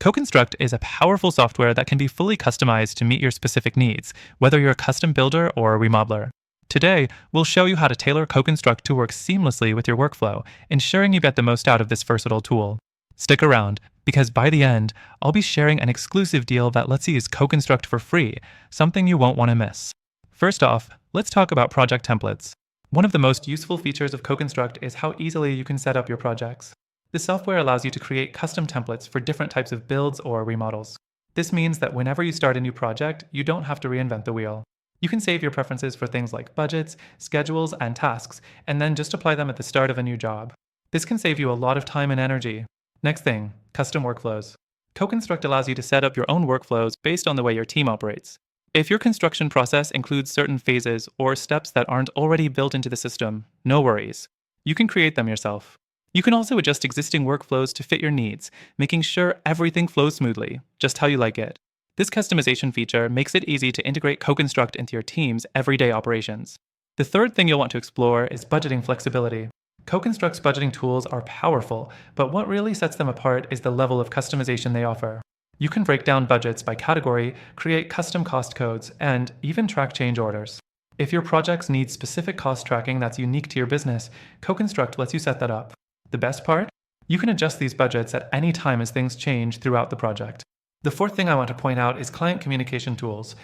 CoConstruct is a powerful software that can be fully customized to meet your specific needs, whether you're a custom builder or a remodeler. Today, we'll show you how to tailor CoConstruct to work seamlessly with your workflow, ensuring you get the most out of this versatile tool. Stick around, because by the end, I'll be sharing an exclusive deal that lets you use CoConstruct for free, something you won't want to miss. First off, let's talk about project templates. One of the most useful features of CoConstruct is how easily you can set up your projects. This software allows you to create custom templates for different types of builds or remodels. This means that whenever you start a new project, you don't have to reinvent the wheel. You can save your preferences for things like budgets, schedules, and tasks, and then just apply them at the start of a new job. This can save you a lot of time and energy. Next thing, custom workflows. CoConstruct allows you to set up your own workflows based on the way your team operates. If your construction process includes certain phases or steps that aren't already built into the system, no worries. You can create them yourself. You can also adjust existing workflows to fit your needs, making sure everything flows smoothly, just how you like it. This customization feature makes it easy to integrate CoConstruct into your team's everyday operations. The third thing you'll want to explore is budgeting flexibility. CoConstruct's budgeting tools are powerful, but what really sets them apart is the level of customization they offer. You can break down budgets by category, create custom cost codes, and even track change orders. If your projects need specific cost tracking that's unique to your business, CoConstruct lets you set that up. The best part? You can adjust these budgets at any time as things change throughout the project. The fourth thing I want to point out is client communication tools.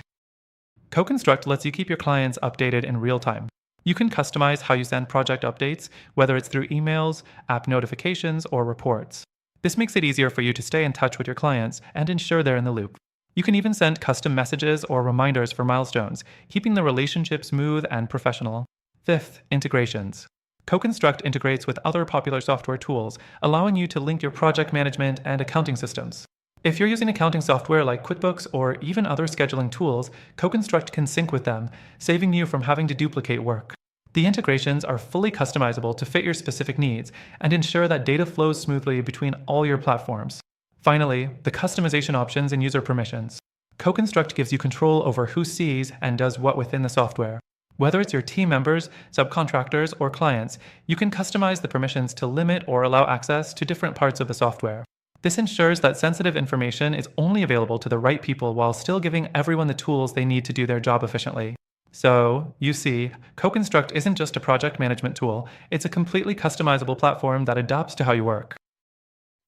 CoConstruct lets you keep your clients updated in real time. You can customize how you send project updates, whether it's through emails, app notifications, or reports. This makes it easier for you to stay in touch with your clients and ensure they're in the loop. You can even send custom messages or reminders for milestones, keeping the relationship smooth and professional. Fifth, integrations. CoConstruct integrates with other popular software tools, allowing you to link your project management and accounting systems. If you're using accounting software like QuickBooks or even other scheduling tools, CoConstruct can sync with them, saving you from having to duplicate work. The integrations are fully customizable to fit your specific needs and ensure that data flows smoothly between all your platforms. Finally, the customization options and user permissions. CoConstruct gives you control over who sees and does what within the software. Whether it's your team members, subcontractors, or clients, you can customize the permissions to limit or allow access to different parts of the software. This ensures that sensitive information is only available to the right people while still giving everyone the tools they need to do their job efficiently. So, you see, CoConstruct isn't just a project management tool, it's a completely customizable platform that adapts to how you work.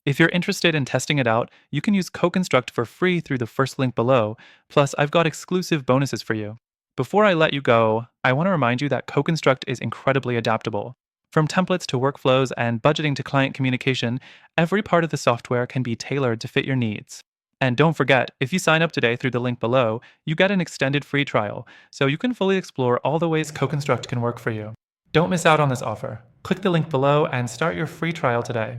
If you're interested in testing it out, you can use CoConstruct for free through the first link below, plus I've got exclusive bonuses for you. Before I let you go, I want to remind you that CoConstruct is incredibly adaptable. From templates to workflows and budgeting to client communication, every part of the software can be tailored to fit your needs. And don't forget, if you sign up today through the link below, you get an extended free trial, so you can fully explore all the ways CoConstruct can work for you. Don't miss out on this offer. Click the link below and start your free trial today.